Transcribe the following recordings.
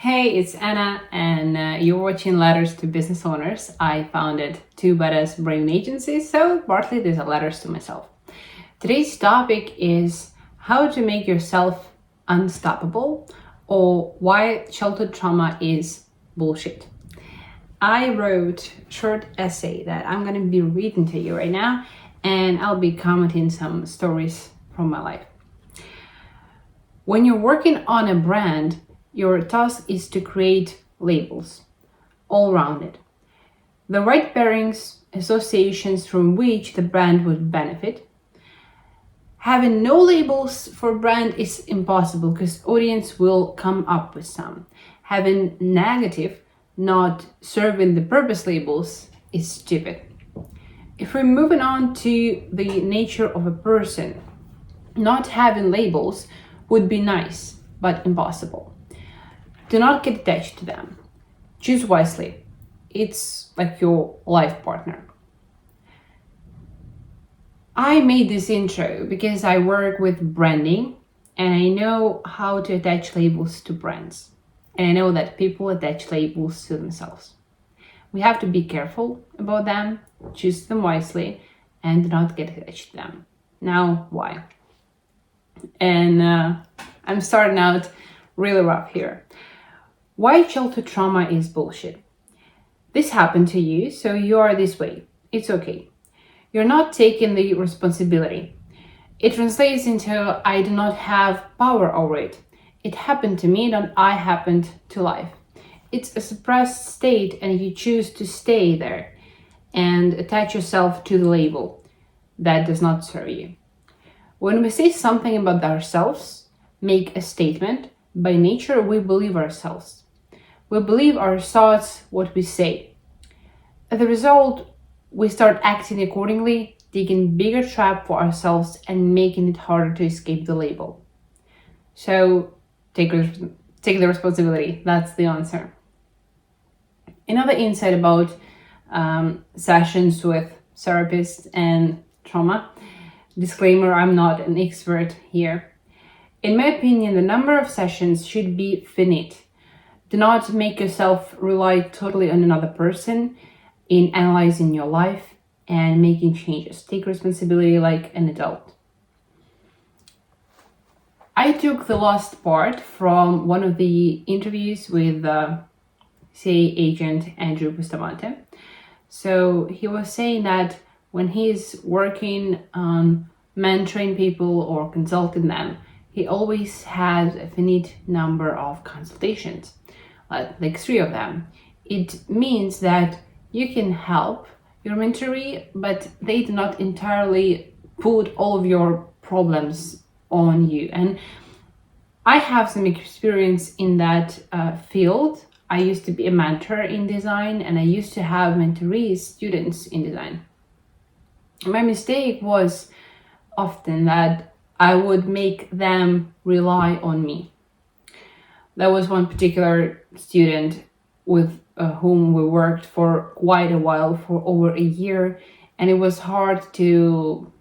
Hey, it's Anna, and you're watching Letters to Business Owners. I founded two badass brain agencies, so partly these are letters to myself. Today's topic is how to make yourself unstoppable, or why childhood trauma is bullshit. I wrote a short essay that I'm going to be reading to you right now, and I'll be commenting some stories from my life. When you're working on a brand, your task is to create labels, all rounded. The right pairings, associations from which the brand would benefit. Having no labels for brand is impossible because audience will come up with some. Having negative, not serving the purpose labels is stupid. If we're moving on to the nature of a person, not having labels would be nice, but impossible. Do not get attached to them. Choose wisely. It's like your life partner. I made this intro because I work with branding and I know how to attach labels to brands. And I know that people attach labels to themselves. We have to be careful about them, choose them wisely, and do not get attached to them. Now, why? And I'm starting out really rough here. Why childhood trauma is bullshit. This happened to you, so you are this way. It's okay. You're not taking the responsibility. It translates into I do not have power over it. It happened to me, not I happened to life. It's a suppressed state and you choose to stay there and attach yourself to the label that does not serve you. When we say something about ourselves, make a statement, by nature we believe ourselves. We believe our thoughts, what we say. As a result, we start acting accordingly, digging bigger trap for ourselves and making it harder to escape the label. So take the responsibility. That's the answer. Another insight about sessions with therapists and trauma. Disclaimer, I'm not an expert here. In my opinion, the number of sessions should be finite. Do not make yourself rely totally on another person in analyzing your life and making changes. Take responsibility like an adult. I took the last part from one of the interviews with CA agent Andrew Bustamante. So he was saying that when he's working on mentoring people or consulting them, he always has a finite number of consultations, like 3 of them. It means that you can help your mentoree, but they do not entirely put all of your problems on you. And I have some experience in that field. I used to be a mentor in design and I used to have mentorees, students in design. My mistake was often that I would make them rely on me. There was one particular student with whom we worked for quite a while, for over a year, and it was hard to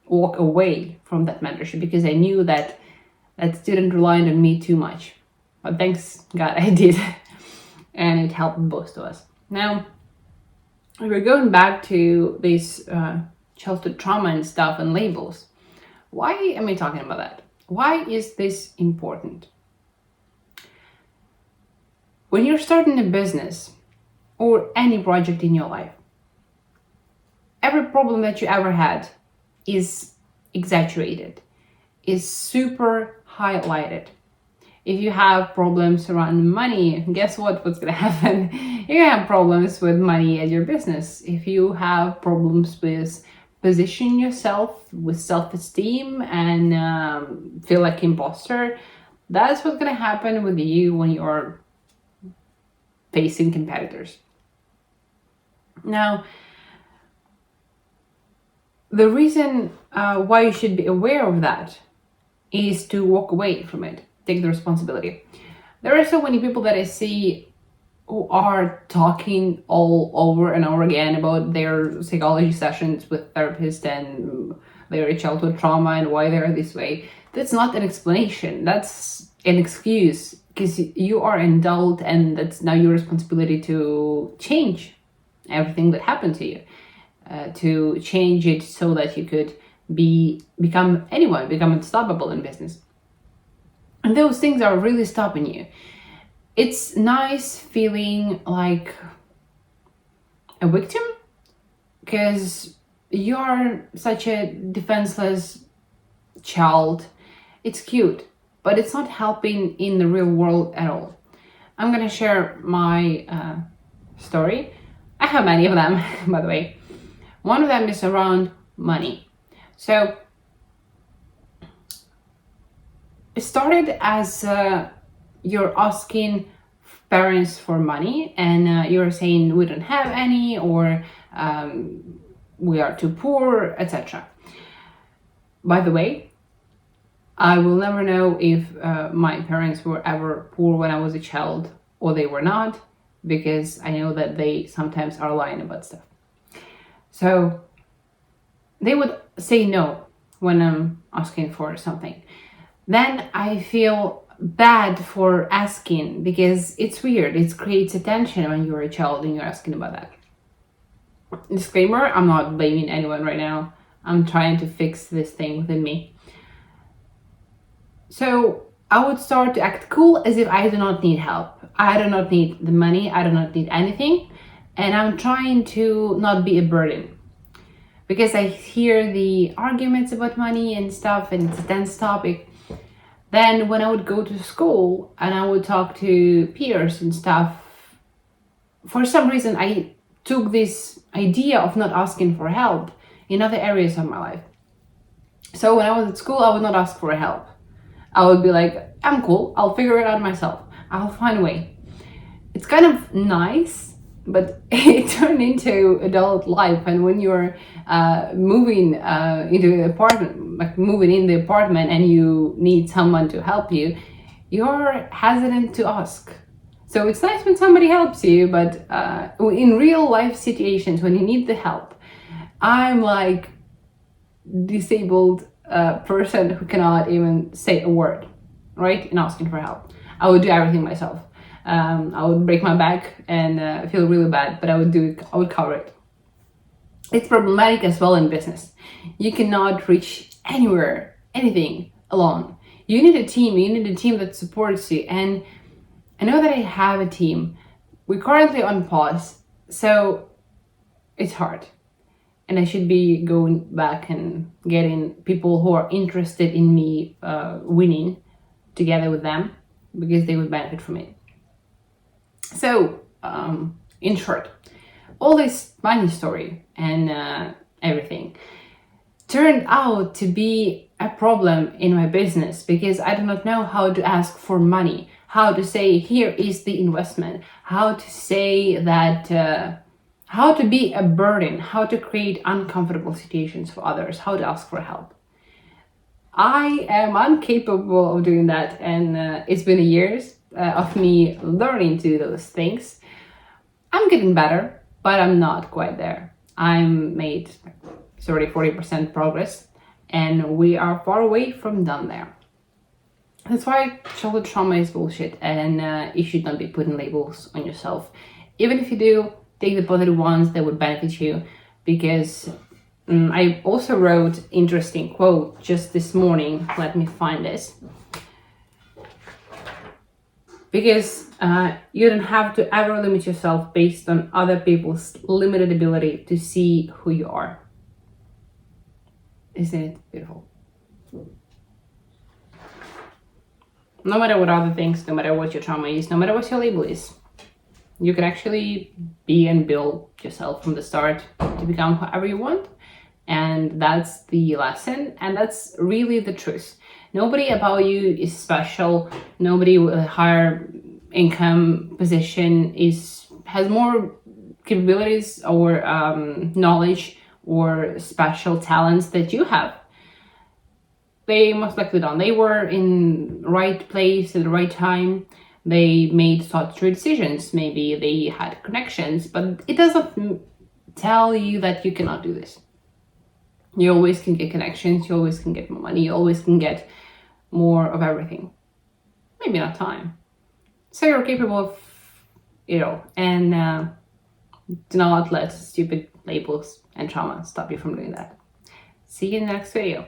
walk away from that mentorship because I knew that that student relied on me too much. But thanks God I did, and it helped both of us. Now, we're going back to this childhood trauma and stuff and labels. Why am I talking about that? Why is this important? When you're starting a business or any project in your life, every problem that you ever had is exaggerated, is super highlighted. If you have problems around money, guess what's gonna happen? You're gonna have problems with money at your business. If you have problems with positioning yourself, with self-esteem and feel like imposter, that's what's gonna happen with you when you're facing competitors. Now, the reason why you should be aware of that is to walk away from it, take the responsibility. There are so many people that I see who are talking all over and over again about their psychology sessions with therapists and their childhood trauma and why they're this way. That's not an explanation. That's an excuse because you are an adult and that's now your responsibility to change everything that happened to you, to change it so that you could become unstoppable in business. And those things are really stopping you. It's nice feeling like a victim because you're such a defenseless child. It's cute, but it's not helping in the real world at all. I'm gonna share my story. I have many of them, by the way. One of them is around money. So it started as you're asking parents for money and you're saying we don't have any, or we are too poor, etc. By the way, I will never know if my parents were ever poor when I was a child or they were not, because I know that they sometimes are lying about stuff. So they would say no when I'm asking for something. Then I feel bad for asking because it's weird. It creates attention when you're a child and you're asking about that. Disclaimer, I'm not blaming anyone right now. I'm trying to fix this thing within me. So I would start to act cool as if I do not need help. I do not need the money. I do not need anything. And I'm trying to not be a burden. Because I hear the arguments about money and stuff, and it's a tense topic. Then when I would go to school and I would talk to peers and stuff, for some reason I took this idea of not asking for help in other areas of my life. So when I was at school, I would not ask for help. I would be like, I'm cool, I'll figure it out myself. I'll find a way. It's kind of nice, but it turned into adult life. And when you're moving into the apartment, like moving in the apartment, and you need someone to help you, you're hesitant to ask. So it's nice when somebody helps you, but in real life situations, when you need the help, I'm like disabled person who cannot even say a word, right? In asking for help. I would do everything myself. I would break my back and feel really bad, but I would cover it. It's problematic as well in business. You cannot reach anywhere, anything alone. You need a team that supports you. And I know that I have a team. We're currently on pause, so it's hard. And I should be going back and getting people who are interested in me winning together with them, because they would benefit from it. So, in short, all this money story and everything turned out to be a problem in my business, because I do not know how to ask for money, how to say, here is the investment, how to say that, how to be a burden, how to create uncomfortable situations for others, how to ask for help. I am incapable of doing that, and it's been years of me learning to do those things. I'm getting better, but I'm not quite there. I'm made 30-40% progress, and we are far away from done there. That's why childhood trauma is bullshit, and you should not be putting labels on yourself. Even if you do, take the positive ones that would benefit you, because I also wrote interesting quote just this morning. Let me find this. Because you don't have to ever limit yourself based on other people's limited ability to see who you are. Isn't it beautiful? No matter what other things, no matter what your trauma is, no matter what your label is, you can actually be and build yourself from the start to become whoever you want. And that's the lesson, and that's really the truth. Nobody about you is special. Nobody with a higher income position has more capabilities or knowledge or special talents that you have. They most likely don't. They were in the right place at the right time. They made thought through decisions. Maybe they had connections, but it doesn't tell you that you cannot do this. You always can get connections. You always can get more money. You always can get more of everything. Maybe not time. So you're capable of it all. And do not let stupid labels and trauma stop you from doing that. See you in the next video.